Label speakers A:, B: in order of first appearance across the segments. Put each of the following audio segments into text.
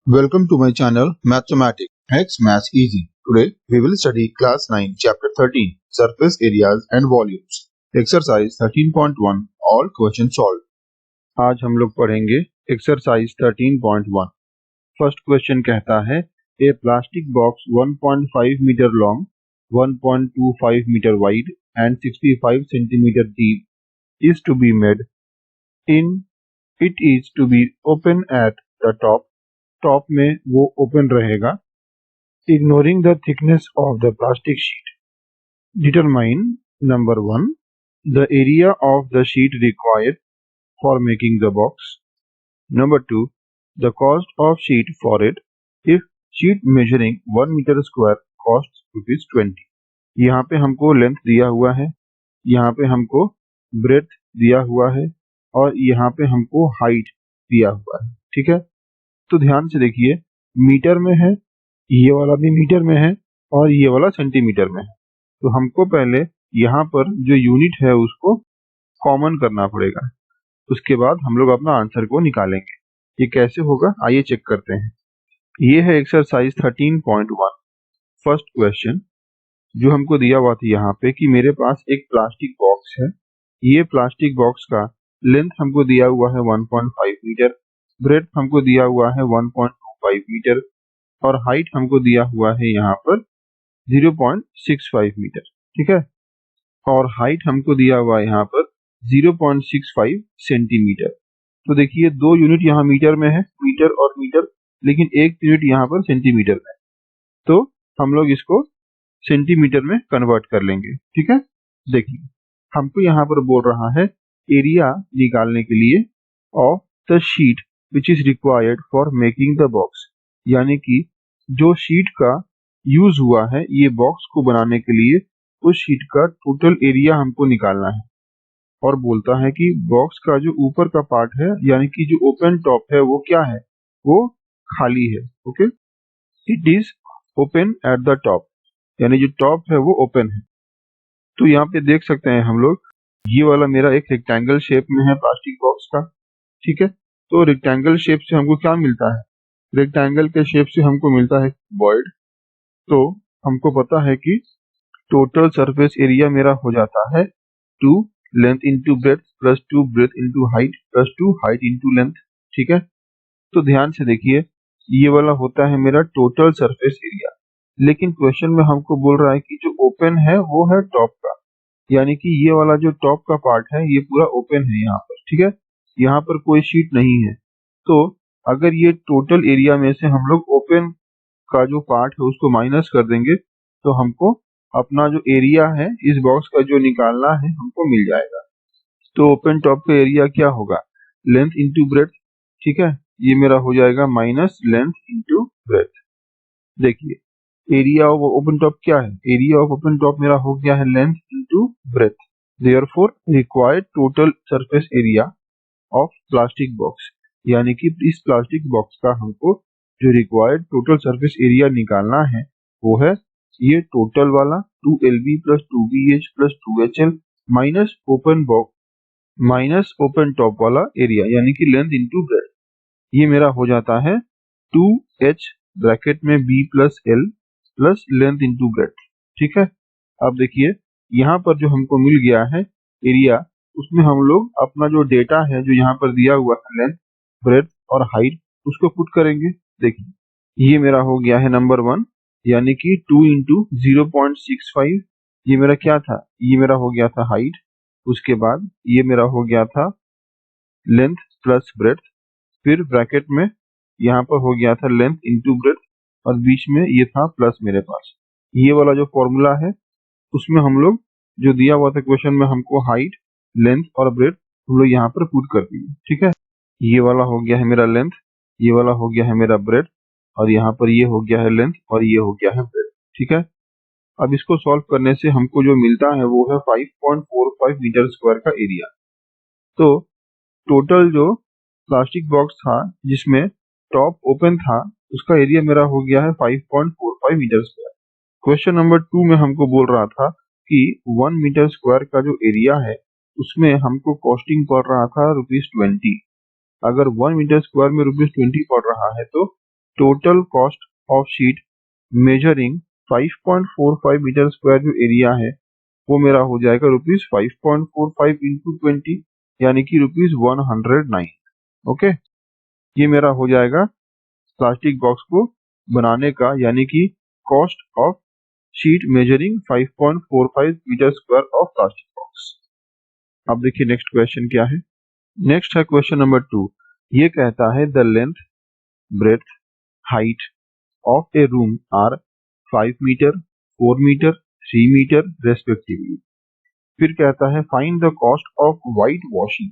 A: Welcome to my channel Mathematic X Maths Easy. Today we will study class 9 chapter 13 surface areas and volumes. Exercise 13.1 all questions solved. आज हम लोग पढ़ेंगे exercise 13.1. First question कहता है a plastic box 1.5 meter long, 1.25 meter wide and 65 centimeter deep is to be made in it is to be open at the top में वो open रहेगा. Ignoring the thickness of the plastic sheet, determine number 1 the area of the sheet required for making the box. Number 2 the cost of sheet for it if sheet measuring 1 metre square cost ₹20. यहाँ पे हमको length दिया हुआ है, यहाँ पे हमको breath दिया हुआ है और यहाँ पे हमको हाइट दिया हुआ है. ठीक है, तो ध्यान से देखिए, मीटर में है, ये वाला भी मीटर में है और ये वाला सेंटीमीटर में है. तो हमको पहले यहाँ पर जो यूनिट है उसको कॉमन करना पड़ेगा, उसके बाद हम लोग अपना आंसर को निकालेंगे. ये कैसे होगा आइए चेक करते हैं. ये है एक्सरसाइज 13.1. फर्स्ट क्वेश्चन जो हमको दिया हुआ था यहाँ पे कि मेरे पास एक प्लास्टिक बॉक्स है. ये प्लास्टिक बॉक्स का लेंथ हमको दिया हुआ है 1.5 मीटर, ब्रेथ हमको दिया हुआ है 1.25 मीटर और हाइट हमको दिया हुआ है यहाँ पर 0.65 मीटर. ठीक है, और हाइट हमको दिया हुआ है यहाँ पर 0.65 सेंटीमीटर. तो देखिए दो यूनिट यहाँ मीटर में है, मीटर और मीटर, लेकिन एक यूनिट यहाँ पर सेंटीमीटर में है. तो हम लोग इसको सेंटीमीटर में कन्वर्ट कर लेंगे. ठीक है, देखिए हमको यहाँ पर बोल रहा है एरिया निकालने के लिए of the sheet which is required for making the box, यानी कि जो शीट का यूज हुआ है ये बॉक्स को बनाने के लिए, उस शीट का टोटल एरिया हमको निकालना है. और बोलता है कि बॉक्स का जो ऊपर का पार्ट है, यानी कि जो ओपन टॉप है वो क्या है, वो खाली है. Okay, it is open at the top, यानी जो टॉप है वो ओपन है. तो यहाँ पे देख सकते हैं हम लोग, ये वाला मेरा एक रेक्टेंगल शेप में है प्लास्टिक बॉक्स का. ठीक है, तो रेक्टेंगल शेप से हमको क्या मिलता है, रेक्टेंगल के शेप से हमको मिलता है वॉइड. तो हमको पता है कि टोटल सरफेस एरिया मेरा हो जाता है 2 length into breadth plus 2 breath into height plus 2 height into length. ठीक है, तो ध्यान से देखिए ये वाला होता है मेरा टोटल सरफेस एरिया, लेकिन क्वेश्चन में हमको बोल रहा है कि जो ओपन है वो है टॉप का, यानी कि ये वाला जो टॉप का पार्ट है ये पूरा ओपन है यहाँ पर. ठीक है, यहाँ पर कोई शीट नहीं है. तो अगर ये टोटल एरिया में से हम लोग ओपन का जो पार्ट है उसको माइनस कर देंगे तो हमको अपना जो एरिया है इस बॉक्स का जो निकालना है हमको मिल जाएगा. तो ओपन टॉप का एरिया क्या होगा, लेंथ इंटू ब्रेथ. ठीक है, ये मेरा हो जाएगा माइनस लेंथ इंटू ब्रेथ. देखिए एरिया ऑफ ओपन टॉप क्या है, एरिया ऑफ ओपन टॉप मेरा हो गया है length into breadth. Therefore required total surface area of plastic box, यानी कि इस प्लास्टिक बॉक्स का हमको जो रिक्वायर्ड टोटल सरफेस एरिया निकालना है वो है ये टोटल वाला 2LB plus 2BH plus 2HL minus open box minus open top वाला एरिया, यानी कि लेंथ इंटू ब्रेथ. ये मेरा हो जाता है 2H ब्रैकेट में B plus L plus length into breadth. ठीक है, अब देखिए यहाँ पर जो हमको मिल गया है एरिया, उसमें हम लोग अपना जो डेटा है जो यहाँ पर दिया हुआ है लेंथ ब्रेथ और हाइट उसको पुट करेंगे. देखिए ये मेरा हो गया है नंबर 1, यानी कि 2 इंटू 0.65, ये मेरा क्या था, ये मेरा हो गया था हाइट. उसके बाद ये मेरा हो गया था लेंथ प्लस ब्रेथ, फिर ब्रैकेट में यहाँ पर हो गया था लेंथ इंटू ब्रेथ और बीच में ये था प्लस मेरे पास. ये वाला जो फॉर्मूला है उसमें हम लोग जो दिया हुआ था क्वेश्चन में हमको हाइट लेंथ और ब्रेथ हम लोग यहाँ पर पुट कर दिए. ठीक है, ये वाला हो गया है मेरा लेंथ, ये वाला हो गया है मेरा ब्रेथ और यहाँ पर ये हो गया है लेंथ और ये हो गया है ब्रेथ. ठीक है, अब इसको सॉल्व करने से हमको जो मिलता है वो है 5.45 मीटर स्क्वायर का एरिया. तो टोटल जो प्लास्टिक बॉक्स था जिसमें टॉप ओपन था उसका एरिया मेरा हो गया है 5.45 मीटर स्क्वायर. क्वेश्चन नंबर 2 में हमको बोल रहा था कि 1 मीटर स्क्वायर का जो एरिया है उसमें हमको कॉस्टिंग पड़ रहा था ₹20. अगर 1 मीटर स्क्वायर में ₹20 पड़ रहा है तो total cost of sheet measuring 5.45 metre square जो एरिया है वो मेरा हो जाएगा रुपीज 5.45 इंटू 20 यानी कि रुपीज 109। ओके, ये मेरा हो जाएगा प्लास्टिक बॉक्स को बनाने का, यानी कि cost of sheet measuring 5.45 metre square of plastic box. अब देखिए नेक्स्ट क्वेश्चन क्या है। नेक्स्ट है क्वेश्चन नंबर 2। ये कहता है the length, breadth, height of a room are 5 metre, 4 metre, 3 metre respectively. फिर कहता है find the cost of white washing,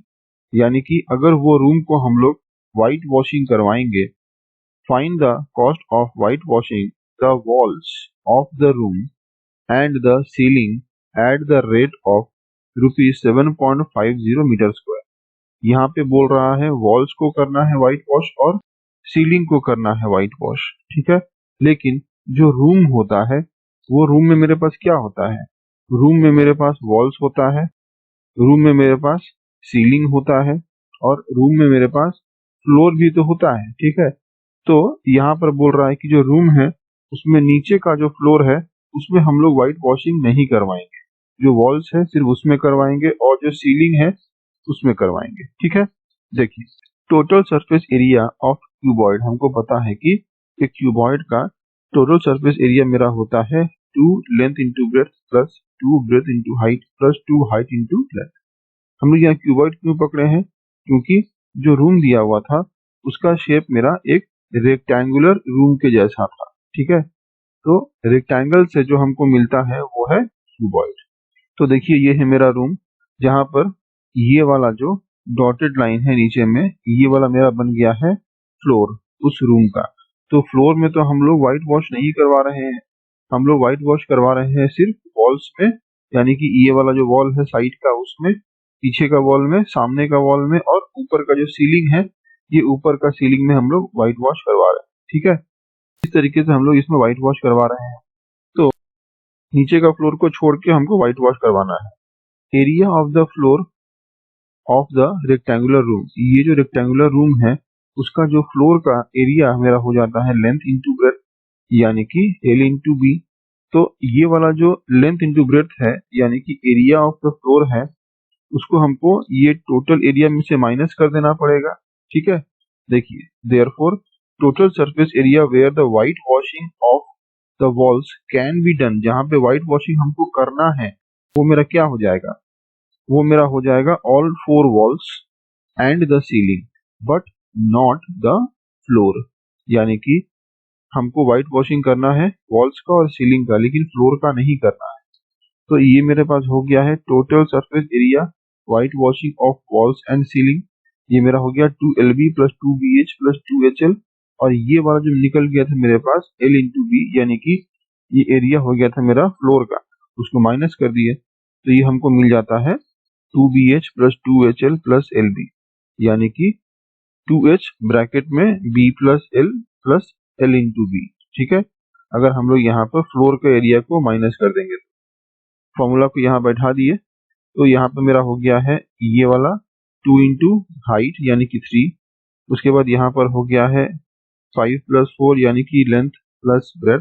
A: यानी कि अगर वो रूम को हम लोग व्हाइट वॉशिंग करवाएंगे, find the cost of white washing the walls of the room and the ceiling at the rate of rupees 7.50 metre square. यहाँ पे बोल रहा है वॉल्स को करना है व्हाइट वॉश और सीलिंग को करना है व्हाइट वॉश, ठीक है। लेकिन जो रूम होता है वो रूम में मेरे पास क्या होता है, रूम में मेरे पास वॉल्स होता है, रूम में मेरे पास सीलिंग होता है और रूम में मेरे पास फ्लोर भी तो होता है, ठीक है। तो यहाँ पर बोल रहा है कि जो रूम है उसमें नीचे का जो फ्लोर है उसमें हम लोग व्हाइट वॉशिंग नहीं करवाएंगे, जो वॉल्स है सिर्फ उसमें करवाएंगे और जो सीलिंग है उसमें करवाएंगे, ठीक है। देखिए total surface area of cuboid, हमको पता है कि एक क्यूबॉइड का टोटल सरफेस एरिया मेरा होता है 2 length into breadth plus 2 breath into height plus 2 height into length. हम लोग यहाँ क्यूबॉइड क्यों पकड़े हैं, क्योंकि जो रूम दिया हुआ था उसका शेप मेरा एक रेक्टेंगुलर रूम के जैसा था, ठीक है। तो रेक्टेंगल से जो हमको मिलता है वो है क्यूबॉइड। तो देखिए ये है मेरा रूम, जहां पर ये वाला जो डॉटेड लाइन है नीचे में, ये वाला मेरा बन गया है फ्लोर उस रूम का। तो फ्लोर में तो हम लोग व्हाइट वॉश नहीं करवा रहे हैं, हम लोग व्हाइट वॉश करवा रहे हैं सिर्फ वॉल्स में, यानी कि ये वाला जो वॉल है साइड का उसमें, पीछे का वॉल में, सामने का वॉल में और ऊपर का जो सीलिंग है, ये ऊपर का सीलिंग में हम लोग व्हाइट वॉश करवा रहे हैं, ठीक है। इस तरीके से हम लोग इसमें व्हाइट वॉश करवा रहे हैं। तो नीचे का फ्लोर को छोड़ के हमको व्हाइट वॉश करवाना है। Area of the floor of the rectangular room, ये जो रेक्टेंगुलर रूम है उसका जो फ्लोर का एरिया मेरा हो जाता है लेंथ इंटू ब्रेथ, यानी कि L इंटू बी। तो ये वाला जो लेंथ इंटू ब्रेथ है यानी कि एरिया ऑफ द फ्लोर है, उसको हमको ये टोटल एरिया में से माइनस कर देना पड़ेगा, ठीक है। देखिए therefore total surface area where the white washing of the walls can be done, जहां पे व्हाइट वॉशिंग हमको करना है वो मेरा क्या हो जाएगा, वो मेरा हो जाएगा all 4 walls and the ceiling but not the floor, यानी कि हमको व्हाइट वॉशिंग करना है वॉल्स का और सीलिंग का, लेकिन फ्लोर का नहीं करना है। तो ये मेरे पास हो गया है total surface area white washing of walls and ceiling, ये मेरा हो गया 2LB plus 2BH plus 2HL, और ये वाला जो निकल गया था मेरे पास L इंटू बी, यानी कि ये एरिया हो गया था मेरा फ्लोर का, उसको माइनस कर दिए तो ये हमको मिल जाता है 2BH plus 2HL plus LB, यानी कि 2H ब्रैकेट में B plus L plus L into B, ठीक है। अगर हम लोग यहाँ पर फ्लोर के एरिया को माइनस कर देंगे तो फॉर्मूला को यहाँ बैठा दिए तो यहाँ पे मेरा हो गया है ये वाला 2 इंटू हाइट यानी कि 3, उसके बाद यहाँ पर हो गया है 5 प्लस 4 यानी कि लेंथ प्लस ब्रेथ,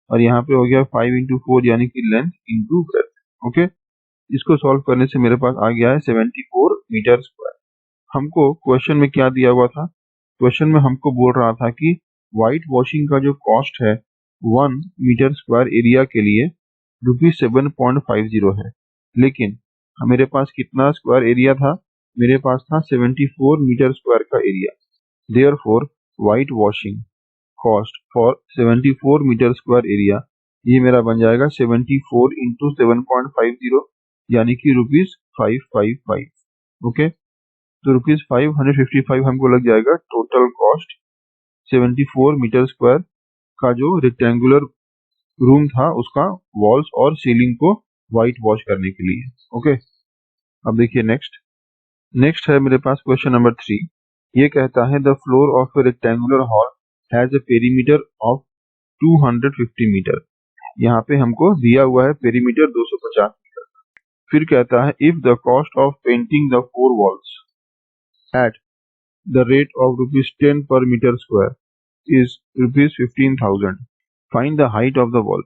A: और यहाँ पे हो गया 5 इंटू 4 यानी कि लेंथ इंटू ब्रेथ। ओके, इसको सॉल्व करने से मेरे पास आ गया है 74 मीटर स्क्वायर। हमको क्वेश्चन में क्या दिया हुआ था, क्वेश्चन में हमको बोल रहा था कि व्हाइट वॉशिंग का जो कॉस्ट है 1 मीटर स्क्वायर एरिया के लिए ₹7.50 है, लेकिन मेरे पास कितना स्क्वायर एरिया था, मेरे पास था 74 मीटर स्क्वायर का area. Therefore white washing cost for 74 metre square area, ये मेरा बन जाएगा 74 इंटू 7.50 यानी कि ₹555। ओके, तो ₹555 हमको लग जाएगा टोटल कॉस्ट 74 मीटर स्क्वायर का जो रेक्टेंगुलर रूम था उसका वॉल्स और सीलिंग को व्हाइट वॉश करने के लिए। ओके, अब देखिए नेक्स्ट है मेरे पास क्वेश्चन नंबर 3। ये कहता है the floor of a rectangular hall has a perimeter of 250 metre, यहाँ पे हमको दिया हुआ है पेरीमीटर 250 मीटर। फिर कहता है if the cost of painting the 4 walls eight the rate of ₹10 पर metre square, is rupees 15,000. Find the height of the wall.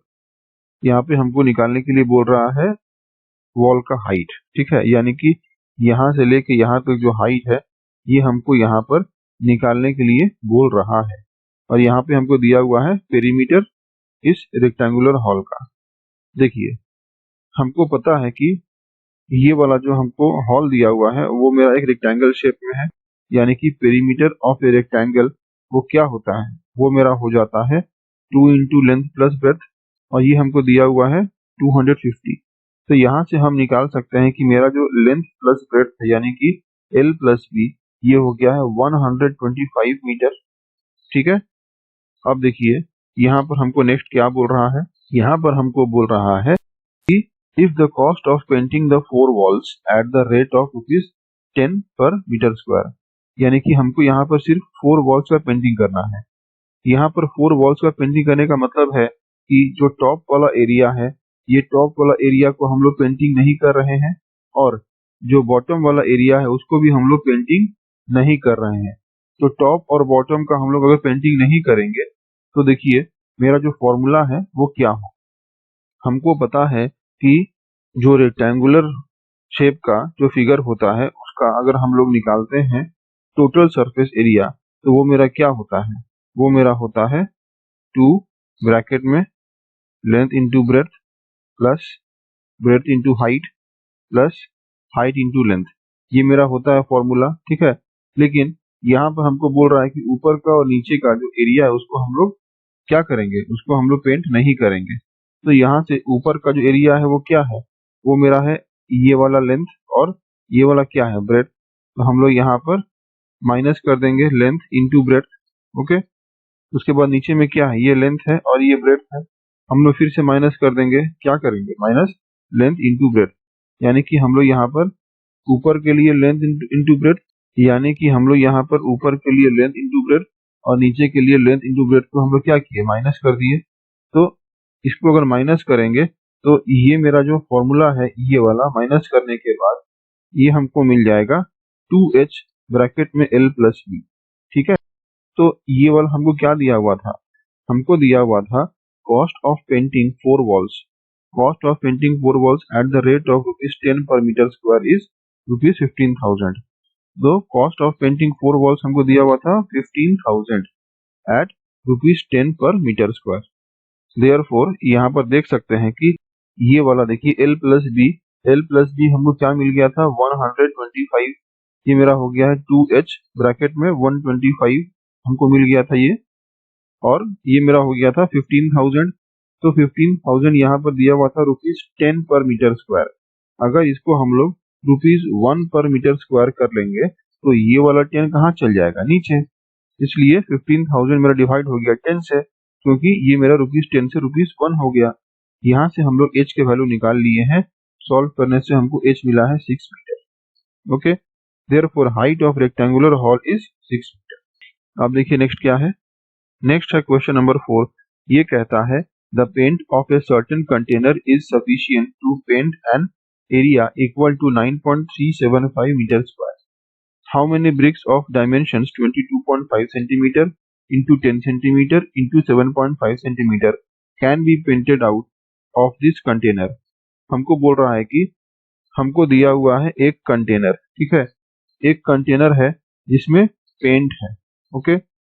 A: यहाँ पे हमको निकालने के लिए बोल रहा है वॉल का हाइट, ठीक है, यानी कि यहाँ से लेके यहाँ तक जो हाइट है ये हमको यहाँ पर निकालने के लिए बोल रहा है। और यहाँ पे हमको दिया हुआ है पेरीमीटर इस रेक्टेंगुलर हॉल का। देखिए हमको पता है कि ये वाला जो हमको हॉल दिया हुआ है वो मेरा एक रेक्टेंगल शेप में है, यानी कि पेरीमीटर ऑफ ए रेक्टेंगल वो क्या होता है, वो मेरा हो जाता है 2 इंटू लेंथ प्लस ब्रेथ, और ये हमको दिया हुआ है 250। तो यहाँ से हम निकाल सकते हैं कि मेरा जो लेंथ प्लस ब्रेथ है यानी कि L प्लस बी ये हो गया है 125 मीटर, ठीक है। अब देखिए यहाँ पर हमको नेक्स्ट क्या बोल रहा है, यहाँ पर हमको बोल रहा है कि if the cost of painting the 4 walls at the rate of ₹10 per meter square, यानी कि हमको यहाँ पर सिर्फ 4 वॉल्स का पेंटिंग करना है। यहाँ पर 4 वॉल्स का पेंटिंग करने का मतलब है कि जो टॉप वाला एरिया है ये टॉप वाला एरिया को हम लोग पेंटिंग नहीं कर रहे हैं, और जो बॉटम वाला एरिया है उसको भी हम लोग पेंटिंग नहीं कर रहे हैं। तो टॉप और बॉटम का हम लोग अगर पेंटिंग नहीं करेंगे तो देखिए मेरा जो फॉर्मूला है वो क्या हो। हमको पता है कि जो रेक्टेंगुलर शेप का जो फिगर होता है उसका अगर हम लोग निकालते हैं टोटल सरफेस एरिया तो वो मेरा क्या होता है, वो मेरा होता है 2 ब्रैकेट में length into breadth plus breadth into height plus height into length, ये मेरा होता है फॉर्मूला, ठीक है। लेकिन यहाँ पर हमको बोल रहा है कि ऊपर का और नीचे का जो एरिया है उसको हम लोग क्या करेंगे, उसको हम लोग पेंट नहीं करेंगे। तो यहाँ से ऊपर का जो एरिया है वो क्या है, वो मेरा है ये वाला लेंथ, और ये वाला क्या है ब्रेथ। तो हम लोग यहाँ पर माइनस कर देंगे लेंथ इंटू ब्रेथ, ओके। उसके बाद नीचे में क्या है, ये लेंथ है और ये ब्रेथ है, हम लोग फिर से माइनस कर देंगे, क्या करेंगे माइनस लेंथ इंटू ब्रेथ, यानी कि हम लोग यहाँ पर ऊपर के लिए लेंथ इंटू ब्रेथ, यानी कि हम लोग यहाँ पर ऊपर के लिए लेंथ इंटू ब्रेथ और नीचे के लिए लेंथ इंटू ब्रेथ को हम लोग क्या किए, माइनस कर दिए। तो इसको अगर माइनस करेंगे तो ये मेरा जो फॉर्मूला है ये वाला माइनस करने के बाद ये हमको मिल जाएगा 2h ब्रैकेट में L प्लस बी, ठीक है। तो ये वाला हमको क्या दिया हुआ था, हमको दिया हुआ था cost of painting 4 walls, cost of painting 4 walls eight the rate of ₹10 पर मीटर स्क्वायर इज ₹15,000। तो कॉस्ट ऑफ पेंटिंग 4 वॉल्स हमको दिया हुआ था 15,000 एट ₹10 पर मीटर स्क्वायर। देयरफॉर यहाँ पर देख सकते हैं कि ये वाला देखिए L प्लस बी हमको क्या मिल गया था 125, ये मेरा हो गया है 2h ब्रैकेट में 125 हमको मिल गया था ये, और ये मेरा हो गया था 15,000। तो 15,000 यहाँ पर दिया हुआ था ₹10 पर मीटर स्क्वायर। अगर इसको हम लोग ₹1 पर मीटर स्क्वायर कर लेंगे तो ये वाला 10 कहाँ चल जाएगा, नीचे। इसलिए 15,000 मेरा डिवाइड हो गया 10 से, क्योंकि ये मेरा ₹10 से ₹1 हो गया। यहाँ से हम लोग h के वैल्यू निकाल लिए हैं, सॉल्व करने से हमको h मिला है 6 metre, okay. Therefore height of rectangular hall is 6 metre. अब देखिए नेक्स्ट क्या है, नेक्स्ट है क्वेश्चन नंबर 4। ये कहता है the paint of a certain container is sufficient to paint an area equal to 9.375 metre square. How many bricks of dimensions 22.5 centimeter into 10 centimeter into 7.5 centimeter can be painted out of this container? हमको बोल रहा है कि हमको दिया हुआ है एक कंटेनर, ठीक है, एक कंटेनर है जिसमें पेंट है, ओके।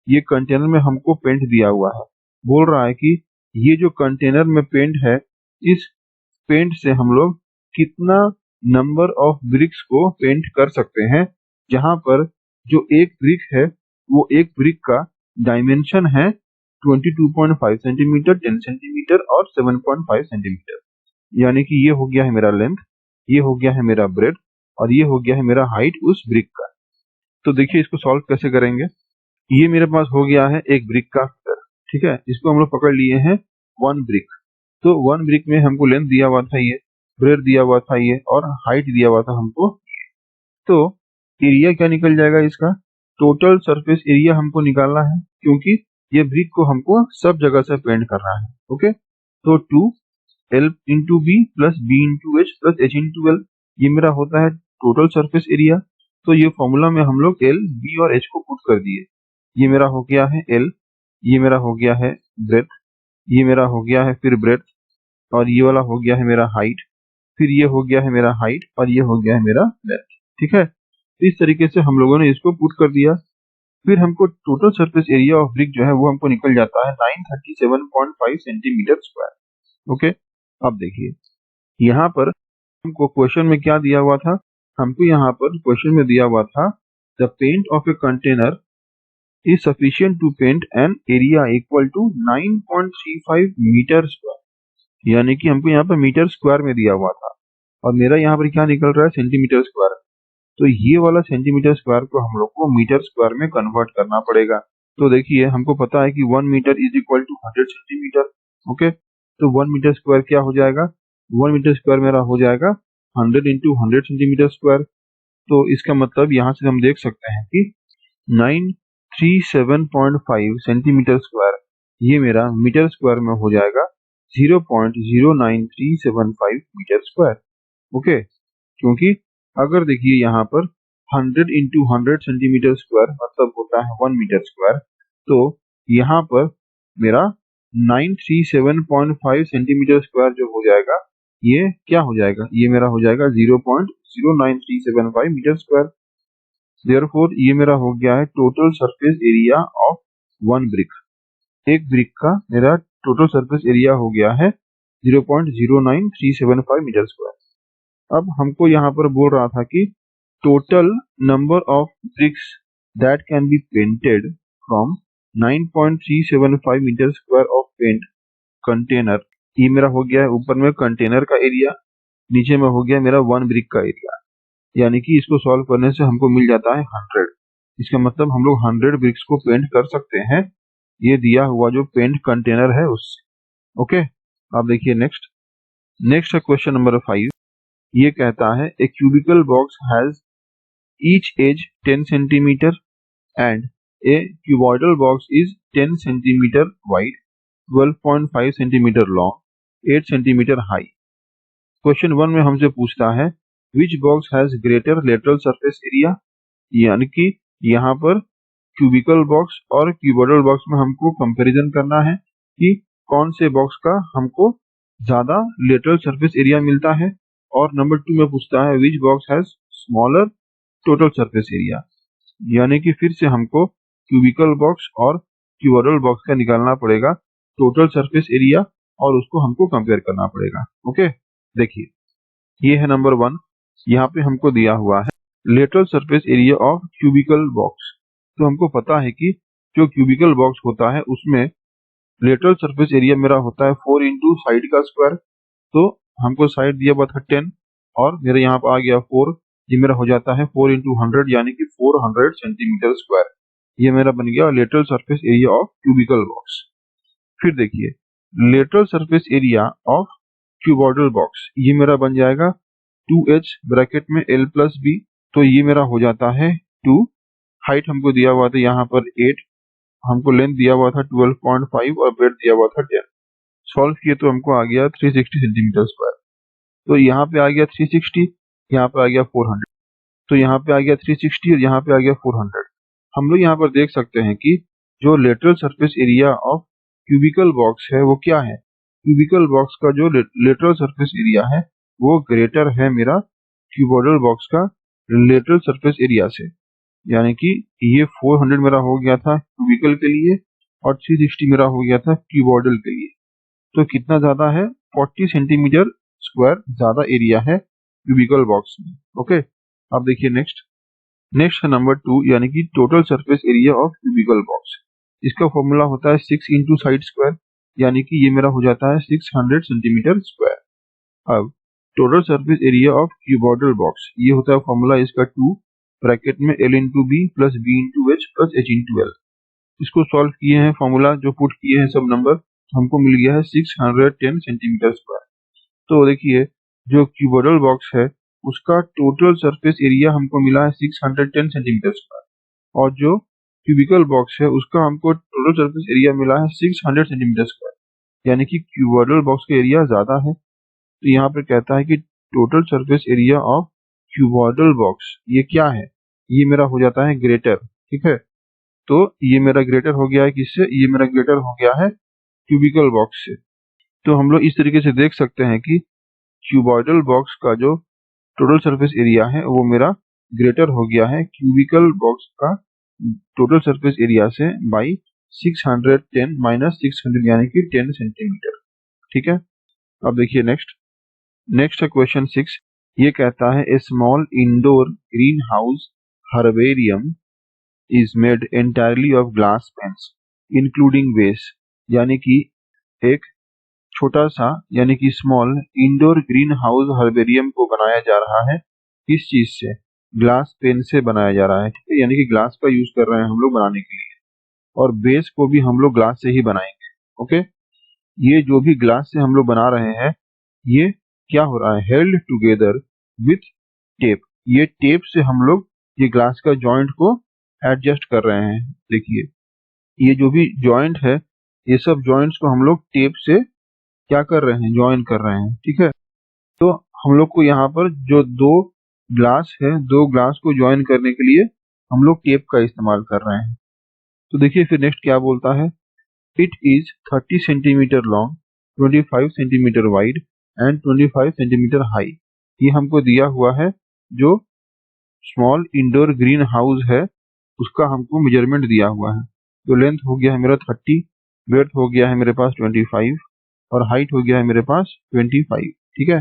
A: ये कंटेनर में हमको पेंट दिया हुआ है, बोल रहा है कि ये जो कंटेनर में पेंट है इस पेंट से हम लोग कितना नंबर ऑफ ब्रिक्स को पेंट कर सकते हैं, जहां पर जो एक ब्रिक है वो एक ब्रिक का डायमेंशन है 22.5 सेंटीमीटर, 10 सेंटीमीटर और 7.5 सेंटीमीटर, यानी कि ये हो गया है मेरा लेंथ, ये हो गया है मेरा ब्रेड और ये हो गया है मेरा हाइट उस ब्रिक का। तो देखिए इसको सॉल्व कैसे करेंगे। ये मेरे पास हो गया है एक ब्रिक का फिगर, ठीक है, इसको हम लोग पकड़ लिए हैं 1 ब्रिक। तो 1 ब्रिक में हमको लेंथ दिया हुआ था ये, ब्रेड दिया हुआ था ये, और हाइट दिया हुआ था हमको। तो एरिया क्या निकल जाएगा इसका, टोटल सरफेस एरिया हमको निकालना है, क्योंकि ये ब्रिक को हमको सब जगह से पेंट करना है, ओके। तो 2L into B plus B into H plus H into L, ये मेरा होता है टोटल सरफेस एरिया। तो ये फॉर्मूला में हम लोग L, B और H को पुट कर दिए, ये मेरा हो गया है L, ये मेरा हो गया है ब्रेथ, ये मेरा हो गया है फिर ब्रेथ, और ये वाला हो गया है मेरा हाइट, फिर ये हो गया है मेरा हाइट, और ये हो गया है मेरा लेंथ। ठीक है, तो इस तरीके से हम लोगों ने इसको पुट कर दिया। फिर हमको total surface area of brick जो है वो हमको निकल जाता है 937.5 सेंटीमीटर स्क्वायर। ओके, अब देखिए यहाँ पर हमको क्वेश्चन में क्या दिया हुआ था, हमको यहाँ पर क्वेश्चन में दिया हुआ था the paint of a container is sufficient to paint an area equal to 9.35 metre square, यानी कि हमको यहाँ पर मीटर स्क्वायर में दिया हुआ था और मेरा यहाँ पर क्या निकल रहा है सेंटीमीटर स्क्वायर। तो ये वाला सेंटीमीटर स्क्वायर को हम लोग को मीटर स्क्वायर में कन्वर्ट करना पड़ेगा। तो देखिए हमको पता है कि 1 metre is equal to 100 centimetre. Okay, तो 1 मीटर स्क्वायर क्या हो जाएगा, 1 मीटर स्क्वायर मेरा हो जाएगा 100 इंटू 100 सेंटीमीटर स्क्वायर। तो इसका मतलब यहाँ से हम देख सकते हैं कि 937.5 सेंटीमीटर स्क्वायर ये मेरा मीटर स्क्वायर में हो जाएगा 0.09375 मीटर स्क्वायर। ओके, क्योंकि अगर देखिए यहाँ पर 100 इंटू 100 सेंटीमीटर स्क्वायर मतलब होता है 1 मीटर स्क्वायर, तो यहाँ पर मेरा 937.5 सेंटीमीटर स्क्वायर जो हो जाएगा ये क्या हो जाएगा, ये मेरा हो जाएगा 0.09375 मीटर स्क्वायर। देयरफॉर ये मेरा हो गया है total surface area of one brick. एक ब्रिक का मेरा टोटल सरफेस एरिया हो गया है 0.09375 मीटर स्क्वायर। अब हमको यहाँ पर बोल रहा था कि total number of bricks that can be painted from 9.375 metre square of paint container. ये मेरा हो गया है ऊपर में कंटेनर का एरिया, नीचे में हो गया मेरा वन ब्रिक का एरिया, यानी कि इसको सॉल्व करने से हमको मिल जाता है 100। इसका मतलब हम लोग 100 ब्रिक्स को पेंट कर सकते हैं ये दिया हुआ जो पेंट कंटेनर है उससे। ओके, अब देखिए नेक्स्ट है क्वेश्चन नंबर 5। ये कहता है a cubical box has each edge 10 centimetre and a cuboidal box is 10 centimetre wide, 12.5 centimetre long, 8 centimetre high. Question 1 में हमसे पूछता है which box has greater lateral surface area, यानी कि यहाँ पर क्यूबिकल बॉक्स और क्यूबॉइडल बॉक्स में हमको कंपैरिजन करना है कि कौन से बॉक्स का हमको ज्यादा लेटरल सरफेस एरिया मिलता है। और नंबर 2 में पूछता है which box has smaller total surface area, यानी कि फिर से हमको क्यूबिकल बॉक्स और क्यूबॉइडल बॉक्स का निकालना पड़ेगा टोटल सरफेस एरिया और उसको हमको कंपेयर करना पड़ेगा। ओके, देखिए ये है नंबर 1, यहाँ पे हमको दिया हुआ है lateral surface area of cubical box. तो हमको पता है कि जो क्यूबिकल बॉक्स होता है उसमें लेटरल सरफेस एरिया मेरा होता है 4 इंटू साइड का स्क्वायर। तो हमको साइड दिया हुआ था 10 और मेरे यहाँ पर आ गया 4, ये मेरा हो जाता है 4 इंटू 100 यानी कि 400 सेंटीमीटर स्क्वायर। ये मेरा बन गया lateral surface area of cubical box. फिर देखिए lateral surface area of cuboidal box, ये मेरा बन जाएगा 2h ब्रैकेट में l प्लस b, तो ये मेरा हो जाता है 2। हाइट हमको दिया हुआ था यहाँ पर 8, हमको लेंथ दिया हुआ था 12.5 और ब्रेड दिया हुआ था 10। सॉल्व किए तो हमको आ गया 360 सेंटीमीटर स्क्वायर। तो यहाँ पे आ गया 360, यहाँ पे आ गया 400, तो यहाँ पे आ गया 360 और यहाँ पे आ गया 400। हम लोग यहाँ पर देख सकते हैं कि जो lateral surface area of cubical box है वो क्या है, क्यूबिकल बॉक्स का जो लेटरल सरफेस एरिया है वो ग्रेटर है मेरा क्यूबॉइडल बॉक्स का लेटरल सरफेस एरिया से, यानी कि ये 400 मेरा हो गया था क्यूबिकल के लिए और 360 मेरा हो गया था क्यूबॉइडल के लिए। तो कितना ज्यादा है, 40 सेंटीमीटर स्क्वायर ज्यादा एरिया है क्यूबिकल बॉक्स में। ओके, अब देखिए नेक्स्ट है नंबर 2, यानी कि total surface area of cubical box. इसका फॉर्मूला होता है 6 इंटू साइड स्क्वायर, यानी कि ये मेरा हो जाता है 600 सेंटीमीटर स्क्वायर। अब total surface area of cuboidal box, ये होता है फॉर्मूला इसका 2 ब्रैकेट में l into B plus B into H plus H into L. इसको सॉल्व किए हैं, फॉर्मूला जो पुट किए हैं सब नंबर, हमको मिल गया है 610 सेंटीमीटर स्क्वायर। तो देखिए जो क्यूबॉइडल बॉक्स है उसका टोटल सरफेस एरिया हमको मिला है 610 सेंटीमीटर स्क्वायर और जो क्यूबिकल बॉक्स है उसका हमको टोटल सरफेस एरिया मिला है 600 सेंटीमीटर स्क्वायर, यानी कि क्यूबॉइडल बॉक्स का एरिया ज्यादा है। तो यहाँ पर कहता है कि total surface area of cuboidal box ये क्या है, ये मेरा हो जाता है ग्रेटर। ठीक है, तो ये मेरा ग्रेटर हो गया है किससे, ये मेरा ग्रेटर हो गया है क्यूबिकल बॉक्स से। तो हम लोग इस तरीके से देख सकते हैं कि क्यूबॉइडल बॉक्स का जो टोटल सरफेस एरिया है वो मेरा ग्रेटर हो गया है क्यूबिकल बॉक्स का टोटल सरफेस एरिया से बाई 610 माइनस 600 यानी कि 10 सेंटीमीटर। ठीक है, अब देखिए नेक्स्ट है क्वेश्चन 6। ये कहता है a small indoor greenhouse herbarium is made entirely of glass panes including base, यानी कि एक छोटा सा यानी कि small indoor greenhouse herbarium को बनाया जा रहा है। किस चीज से, ग्लास पेन से बनाया जा रहा है। ठीक है, यानी कि ग्लास का यूज कर रहे हैं हम लोग बनाने के लिए, और बेस को भी हम लोग ग्लास से ही बनाएंगे। ओके, ये जो भी ग्लास से हम लोग बना रहे हैं ये क्या हो रहा है, हेल्ड टुगेदर विथ टेप। ये टेप से हम लोग ये ग्लास का जॉइंट को एडजस्ट कर रहे हैं। देखिए ये जो भी जॉइंट है ये सब जॉइंट्स को हम लोग टेप से क्या कर रहे हैं, ज्वाइन कर रहे हैं। ठीक है, तो हम लोग को यहाँ पर जो दो ग्लास है, दो ग्लास को ज्वाइन करने के लिए हम लोग टेप का इस्तेमाल कर रहे हैं। तो देखिए फिर नेक्स्ट क्या बोलता है, it is 30 centimetre long, 25 centimetre wide and 25 centimetre high. ये हमको दिया हुआ है जो स्मॉल इंडोर ग्रीन हाउस है उसका हमको मेजरमेंट दिया हुआ है। तो लेंथ हो गया है मेरा 30, ब्रेड्थ हो गया है मेरे पास 25 और हाइट हो गया है मेरे पास 25। ठीक है,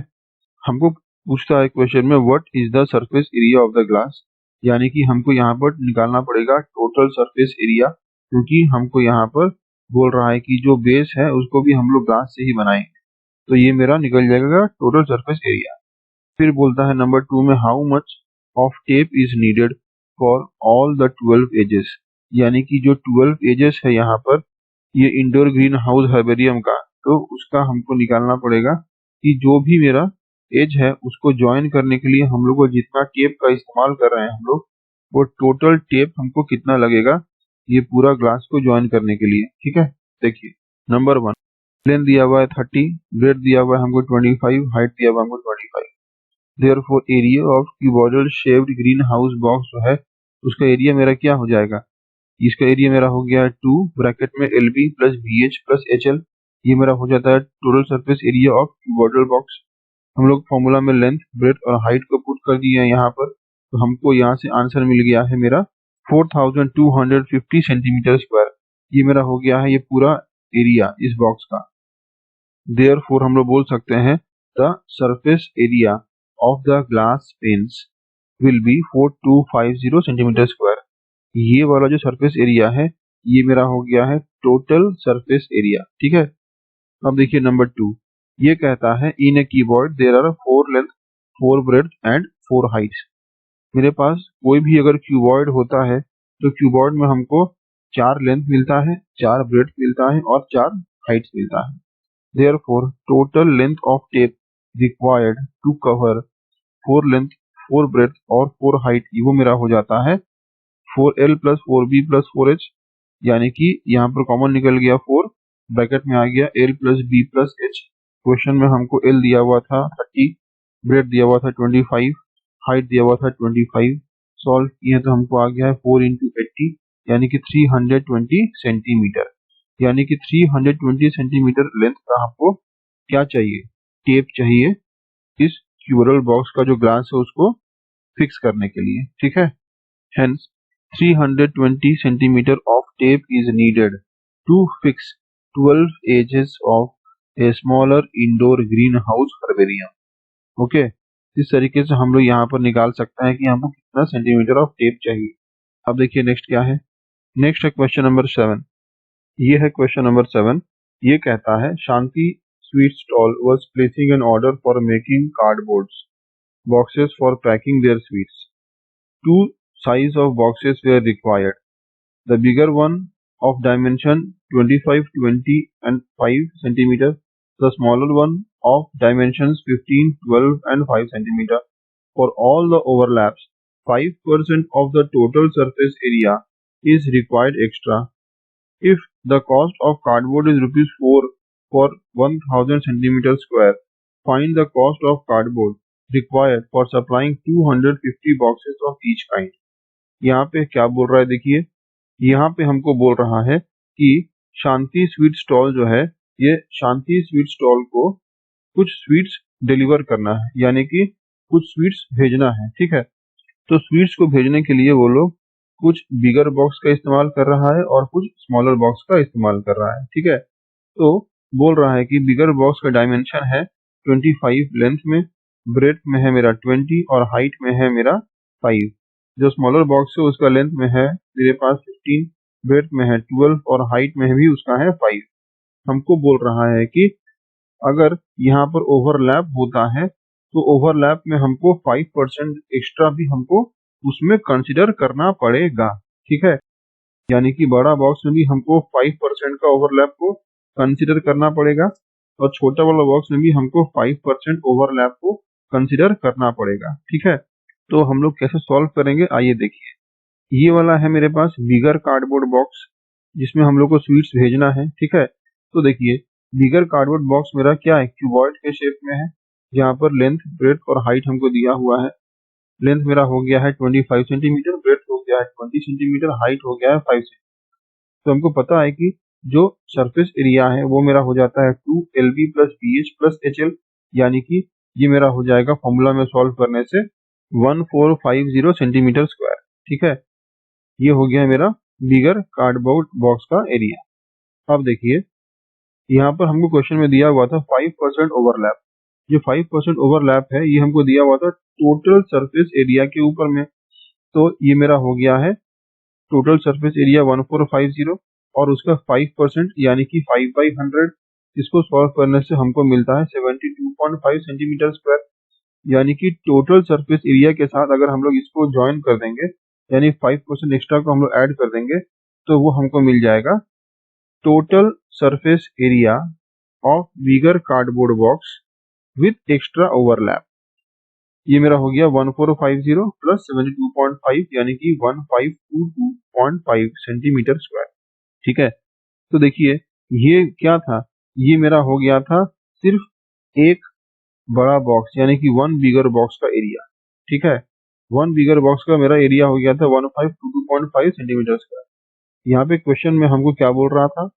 A: हमको पूछता है क्वेश्चन में what is the surface area of the glass, यानी कि हमको यहाँ पर निकालना पड़ेगा टोटल सरफेस एरिया, क्योंकि हमको यहाँ पर बोल रहा है कि जो बेस है उसको भी हम लोग ग्लास से ही बनाएंगे। तो ये मेरा निकल जाएगा टोटल सरफेस एरिया। फिर बोलता है नंबर 2 में how much of tape is needed for all the 12 edges, यानी कि जो 12 एजेस है यहाँ पर ये इंडोर ग्रीन हाउस हर्बेरियम का, तो उसका हमको निकालना पड़ेगा कि जो भी मेरा एज है उसको ज्वाइन करने के लिए हम लोग को जितना टेप का इस्तेमाल कर रहे हैं हम लोग, वो टोटल टेप हमको कितना लगेगा ये पूरा ग्लास को ज्वाइन करने के लिए। ठीक है, देखिए नंबर 1 लेंथ दिया हुआ है 30, ब्रेड्थ दिया हुआ है हमको 25, हाइट दिया हुआ है हमको 25। Therefore area of cuboidal shaped green house box जो है उसका एरिया मेरा क्या हो जाएगा, इसका एरिया मेरा हो गया 2 ब्रैकेट में LB plus BH plus HL। ये मेरा हो जाता है total surface area of cuboidal box. हम लोग फॉर्मूला में लेंथ, ब्रेड्थ और हाइट को पुट कर दिए हैं यहाँ पर, तो हमको यहाँ से आंसर मिल गया है मेरा 4250 सेंटीमीटर स्क्वायर। ये मेरा हो गया है ये पूरा एरिया इस बॉक्स का। देयरफॉर हम लोग बोल सकते हैं the surface area of the glass panes will be 4250 centimetre square. ये वाला जो सरफेस एरिया है ये मेरा हो गया है टोटल सरफेस एरिया। ठीक है, अब देखिए नंबर 2 ये कहता है in a keyboard there are 4 length 4 breadth and 4 heights. मेरे पास कोई भी अगर क्यूबॉइड होता है तो क्यूबॉइड में हमको 4 लेंथ मिलता है, 4 ब्रेड्थ मिलता है और 4 हाइट्स मिलता है। Therefore total length of tape required to cover 4 length 4 breadth और 4 हाइट वो मेरा हो जाता है 4L plus 4B plus 4H, यानी कि यहाँ पर कॉमन निकल गया 4, ब्रैकेट में आ गया L plus B plus H। Question में हमको L दिया हुआ था 30, ब्रेड दिया हुआ था 25, हाइट दिया हुआ था 25। सॉल्व किए तो हमको आ गया है 4 इंटू 80 यानी कि 320 सेंटीमीटर, यानी कि 320 सेंटीमीटर लेंथ का हमको क्या चाहिए, टेप चाहिए इस क्यूबोइडल बॉक्स का जो ग्लास है उसको फिक्स करने के लिए। ठीक है, hence 320 centimeter of tape is needed to fix 12 edges of a smaller indoor greenhouse herbarium. Okay, इस तरीके से हम लोग यहाँ पर निकाल सकते हैं कि हमको कितना सेंटीमीटर ऑफ टेप चाहिए। अब देखिए नेक्स्ट क्या है, नेक्स्ट है क्वेश्चन नंबर 7। ये है क्वेश्चन नंबर 7। ये कहता है Shanti sweet stall was placing an order for making cardboards boxes for packing their sweets. Two size of boxes were required. The bigger one of dimension 25, 20 and 5 centimeter. The smaller one of dimensions 15, 12 and 5 centimeter. For all the overlaps, 5% of the total surface area is required extra. If the cost of cardboard is rupees 4 for 1000 centimeter square, find the cost of cardboard required for supplying 250 boxes of each kind. यहाँ पे क्या बोल रहा है देखिए, यहाँ पे हमको बोल रहा है कि शांति स्वीट स्टॉल जो है, ये शांति स्वीट स्टॉल को कुछ स्वीट्स डिलीवर करना है, यानी कि कुछ स्वीट्स भेजना है। ठीक है, तो स्वीट्स को भेजने के लिए वो लोग कुछ बिगर बॉक्स का इस्तेमाल कर रहा है और कुछ स्मॉलर बॉक्स का इस्तेमाल कर रहा है। ठीक है, तो बोल रहा है कि बिगर बॉक्स का डायमेंशन है 25 लेंथ में, ब्रेथ में है मेरा 20 और हाइट में है मेरा 5। जो स्मॉलर बॉक्स है उसका लेंथ में है मेरे पास 15, ब्रेथ में है 12 और हाइट में भी उसका है 5। हमको बोल रहा है कि अगर यहाँ पर ओवरलैप होता है तो ओवरलैप में हमको 5% एक्स्ट्रा भी हमको उसमें कंसिडर करना पड़ेगा। ठीक है, यानी कि बड़ा बॉक्स में भी हमको 5% का ओवरलैप को कंसिडर करना पड़ेगा और छोटा वाला बॉक्स में भी हमको 5% ओवरलैप को कंसिडर करना पड़ेगा। ठीक है, तो हम लोग कैसे सॉल्व करेंगे आइए देखिए। ये वाला है मेरे पास बिगर कार्डबोर्ड बॉक्स जिसमें हम लोग को स्वीट्स भेजना है। ठीक है, तो देखिए बिगर कार्डबोर्ड बॉक्स मेरा क्या है, क्यूबॉइड के शेप में है, जहाँ पर लेंथ ब्रेथ और हाइट हमको दिया हुआ है। लेंथ मेरा हो गया है 25 सेंटीमीटर, ब्रेथ हो गया है 20 सेंटीमीटर, हाइट हो गया है 5 सेंटीमीटर। तो हमको पता है कि जो सरफेस एरिया है वो मेरा हो जाता है 2LB plus BH plus HL, यानी कि ये मेरा हो जाएगा फॉर्मूला में सॉल्व करने से 1450 सेंटीमीटर स्क्वायर। ठीक है, ये हो गया मेरा बिगर कार्डबोर्ड बॉक्स का एरिया। अब देखिए यहाँ पर हमको क्वेश्चन में दिया हुआ था 5% ओवरलैप। जो 5% ओवरलैप है ये हमको दिया हुआ था टोटल सरफेस एरिया के ऊपर में। तो ये मेरा हो गया है टोटल सरफेस एरिया 1450 और उसका 5% यानी कि 5/100। इसको सॉल्व करने से हमको मिलता है 72.5 सेंटीमीटर स्क्वायर, यानी कि टोटल सरफेस एरिया के साथ अगर हम लोग इसको ज्वाइन कर देंगे, यानी 5% एक्स्ट्रा को हम लोग ऐड कर देंगे, तो वो हमको मिल जाएगा total surface area of bigger cardboard box with extra overlap. ये मेरा हो गया 1450 प्लस 72.5 यानी कि 1522.5 सेंटीमीटर स्क्वायर। ठीक है, तो देखिए ये क्या था, ये मेरा हो गया था सिर्फ एक बड़ा बॉक्स यानी कि वन बिगर बॉक्स का एरिया। ठीक है, वन बिगर बॉक्स का मेरा एरिया हो गया था 1522.5 सेंटीमीटर स्क्वायर। यहाँ पे क्वेश्चन में हमको क्या बोल रहा था,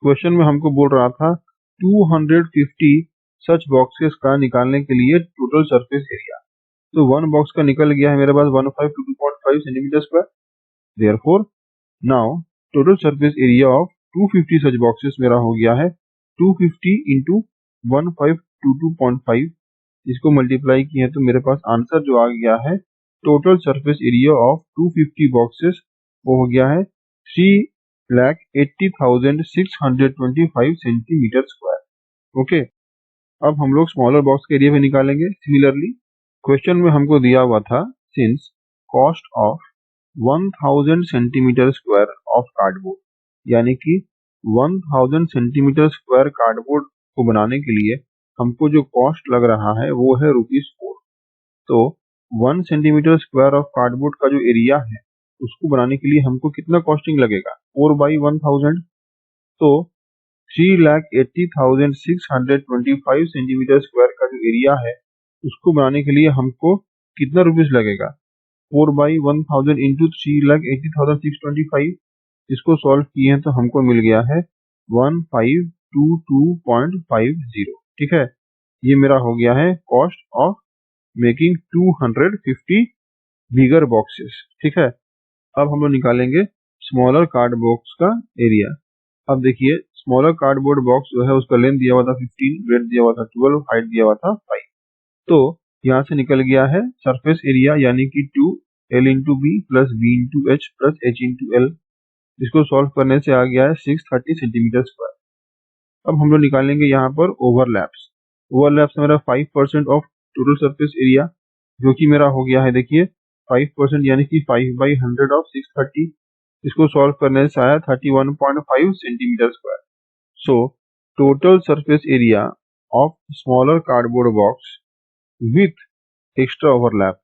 A: क्वेश्चन में हमको बोल रहा था 250 सच बॉक्सेस का निकालने के लिए टोटल सरफेस एरिया। तो वन बॉक्स का निकल गया है मेरे पास 1522.5 centimetre square. Therefore now total surface area of 250 such boxes मेरा हो गया है 250 इंटू 1522.5। इसको मल्टीप्लाई किए तो मेरे पास आंसर जो आ गया है total surface area of 250 boxes वो हो गया है 3,80,625 सेंटीमीटर स्क्वायर। ओके, अब हम लोग स्मॉलर बॉक्स के एरिया में निकालेंगे। सिमिलरली क्वेश्चन में हमको दिया हुआ था since cost of 1000 centimetre square of cardboard, यानी कि 1000 सेंटीमीटर स्क्वायर कार्डबोर्ड को बनाने के लिए हमको जो कॉस्ट लग रहा है वो है ₹4। तो 1 सेंटीमीटर स्क्वायर ऑफ कार्डबोर्ड का जो एरिया है उसको बनाने के लिए हमको कितना कॉस्टिंग लगेगा, 4/1000। तो 3,80,625 सेंटीमीटर स्क्वायर का जो एरिया है उसको बनाने के लिए हमको कितना रुपीस लगेगा, 4/1000 इंटू 3,80,625। इसको सॉल्व किए हैं तो हमको मिल गया है 1522.50। ठीक है, ये मेरा हो गया है cost of making 250 bigger boxes. ठीक है, अब हम लोग निकालेंगे स्मॉलर कार्ड बॉक्स का एरिया। अब देखिए स्मॉलर कार्डबोर्ड बॉक्स जो है उसका लेंथ दिया हुआ था 15, ब्रेथ दिया हुआ था 12, हाइट दिया हुआ था 5। तो यहाँ से निकल गया है सरफेस एरिया यानी कि 2L into B plus B into H plus H into L. इसको सॉल्व करने से आ गया है 630 सेंटीमीटर स्क्वायर। अब हम लोग निकालेंगे यहाँ पर ओवरलैप्स। ओवरलैप्स मेरा 5% ऑफ टोटल सरफेस एरिया जो कि मेरा हो गया है, देखिए 5% यानी कि 5/100 ऑफ 630। इसको सॉल्व करने से आया 31.5 centimetre square. So total surface area of smaller cardboard box with extra overlap,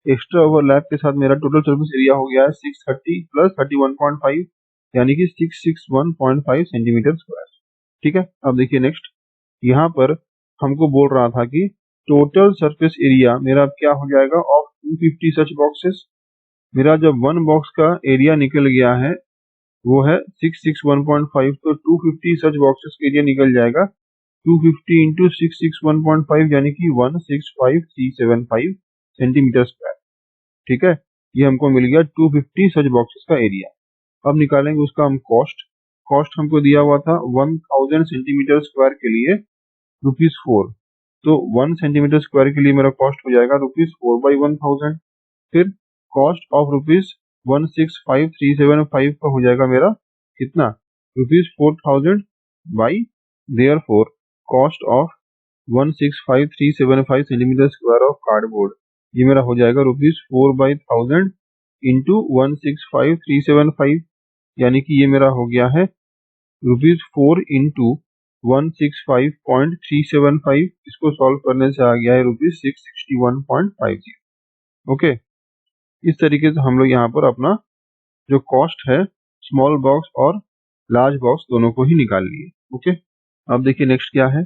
A: extra overlap के साथ मेरा टोटल सरफेस एरिया हो गया है 630 प्लस 31.5 यानी कि 661.5 सेंटीमीटर स्क्वायर। ठीक है, अब देखिए नेक्स्ट यहाँ पर हमको बोल रहा था कि टोटल सरफेस एरिया मेरा क्या हो जाएगा ऑफ 250 सच बॉक्सेस। मेरा जब वन बॉक्स का एरिया निकल गया है वो है 661.5, तो 250 सच बॉक्सेस का एरिया निकल जाएगा 250 इंटू 661.5 यानी कि 165,375 सेंटीमीटर स्क्वायर। ठीक है, ये हमको मिल गया 250 सच बॉक्सेस का एरिया। अब निकालेंगे उसका हम कॉस्ट। कॉस्ट हमको दिया हुआ था 1000 सेंटीमीटर स्क्वायर के लिए ₹4, तो 1 सेंटीमीटर स्क्वायर के लिए मेरा कॉस्ट हो जाएगा ₹4/1000। फिर कॉस्ट ऑफ ₹165,375 का हो जाएगा मेरा कितना, ₹4000 by there four cost of 165,375 centimetre square of cardboard, ये मेरा हो जाएगा ₹4/1000 इंटू 165,375, यानी कि ये मेरा हो गया है ₹4 इंटू 165.375, इसको सॉल्व करने से आ गया है ₹661.50। ओके, इस तरीके से हम लोग यहाँ पर अपना जो कॉस्ट है स्मॉल बॉक्स और लार्ज बॉक्स दोनों को ही निकाल लिए। ओके, अब देखिए नेक्स्ट क्या है।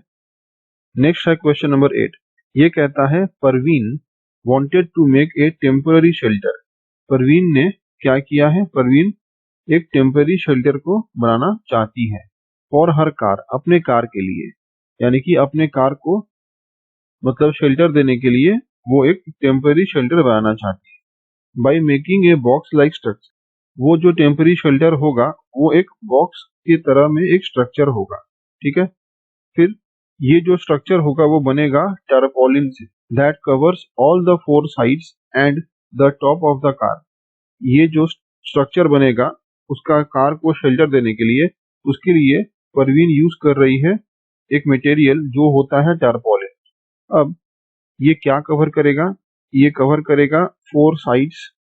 A: नेक्स्ट है क्वेश्चन नंबर 8। ये कहता है Parveen wanted to make a temporary shelter. Parveen ने क्या किया है, परवीन एक टेम्पररी शेल्टर को बनाना चाहती है फॉर हर कार, अपने कार के लिए, यानी कि अपने कार को मतलब शेल्टर देने के लिए वो एक टेम्पररी शेल्टर बनाना चाहती है। By making a box like structure, वो जो टेम्पररी शेल्टर होगा वो एक बॉक्स की तरह में एक स्ट्रक्चर होगा। ठीक है, फिर ये जो स्ट्रक्चर होगा वो बनेगा टर्पोलिन से, that covers all the 4 sides and the top of the car. ये जो स्ट्रक्चर बनेगा उसका कार को शेल्टर देने के लिए, उसके लिए परवीन यूज कर रही है एक मटेरियल जो होता है टर्पोलिन। अब ये क्या कवर करेगा, ये कवर करेगा 4 sides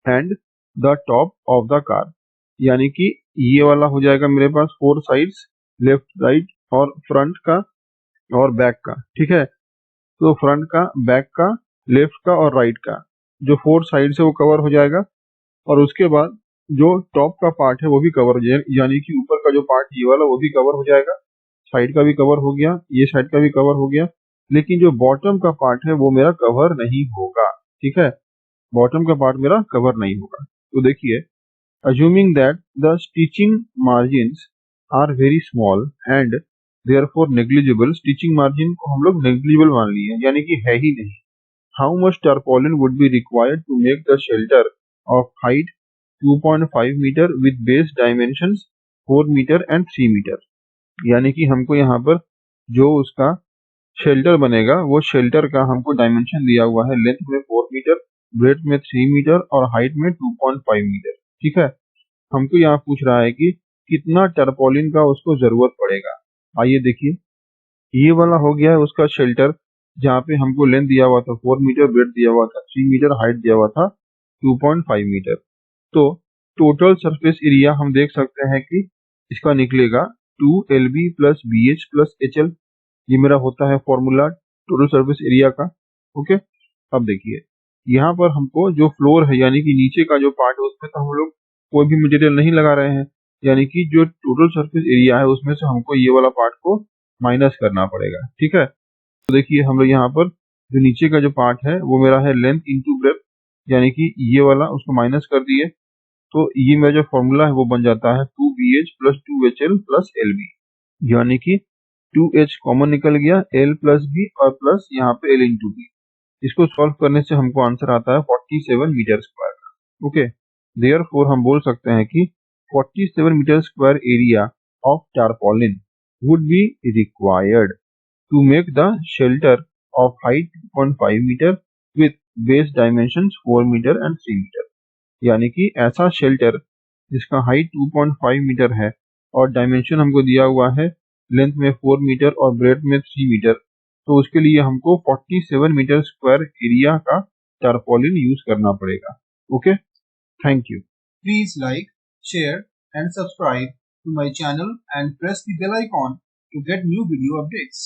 A: and the top of the car, यानी कि ये वाला हो जाएगा मेरे पास 4 साइड्स, लेफ्ट राइट और फ्रंट का और बैक का। ठीक है, तो फ्रंट का, बैक का, लेफ्ट का और राइट का जो 4 साइड से वो कवर हो जाएगा। और उसके बाद जो टॉप का पार्ट है वो भी कवर हो जाएगा, यानी कि ऊपर का जो पार्ट ये वाला वो भी कवर हो जाएगा, साइड का भी कवर हो गया, ये साइड का भी कवर हो गया, लेकिन जो बॉटम का पार्ट है वो मेरा कवर नहीं होगा। ठीक है, बॉटम का पार्ट मेरा कवर नहीं होगा। तो देखिए, assuming that the stitching margins are very small and therefore negligible, stitching margin को हम लोग negligible मान लिए, यानी कि है ही नहीं। How much tarpaulin would be required to make the shelter of height 2.5 meter with base dimensions 4 meter and 3 meter, यानी कि हमको यहाँ पर जो उसका शेल्टर बनेगा वो शेल्टर का हमको डायमेंशन दिया हुआ है, लेंथ में 4 मीटर, ब्रेथ में 3 मीटर और हाइट में 2.5 मीटर। ठीक है, हमको यहाँ पूछ रहा है कि कितना टर्पोलिन का उसको जरूरत पड़ेगा। आइए देखिए, ये वाला हो गया है उसका शेल्टर, जहाँ पे हमको लेंथ दिया हुआ था 4 मीटर, ब्रेथ दिया हुआ था 3 मीटर, हाइट दिया हुआ था 2.5 मीटर। तो टोटल सरफेस एरिया हम देख सकते हैं कि इसका निकलेगा 2LB plus BH plus HL, ये मेरा होता है फॉर्मूला टोटल सरफेस एरिया का। ओके, अब देखिए यहाँ पर हमको जो फ्लोर है यानी कि नीचे का जो पार्ट है उसमें तो हम लोग कोई भी मटेरियल नहीं लगा रहे हैं, यानी कि जो टोटल सरफेस एरिया है उसमें से हमको ये वाला पार्ट को माइनस करना पड़ेगा। ठीक है, तो देखिए हम लोग यहाँ पर जो नीचे का जो पार्ट है वो मेरा है लेंथ इंटू ब्रेथ, यानी कि ये वाला उसको माइनस कर दिए, तो ये मेरा जो फॉर्मूला है वो बन जाता है 2BH plus 2HL plus LB, यानी कि 2H कॉमन निकल गया, L प्लस B और प्लस यहाँ पे L इंटू B। इसको सॉल्व करने से हमको आंसर आता है 47 मीटर स्क्वायर का। ओके, देयरफॉर हम बोल सकते हैं कि 47 metre square area of tarpaulin would be required to make the shelter of height 2.5 meter with base dimensions 4 meter and 3 meter, यानी कि ऐसा शेल्टर जिसका हाइट 2.5 मीटर है और डायमेंशन हमको दिया हुआ है लेंथ में 4 मीटर और ब्रेथ में 3 मीटर, तो उसके लिए हमको 47 मीटर स्क्वायर एरिया का टारपोलिन यूज करना पड़ेगा। Okay, thank you.
B: Please like, share and subscribe to my channel and press the bell icon to get new video updates.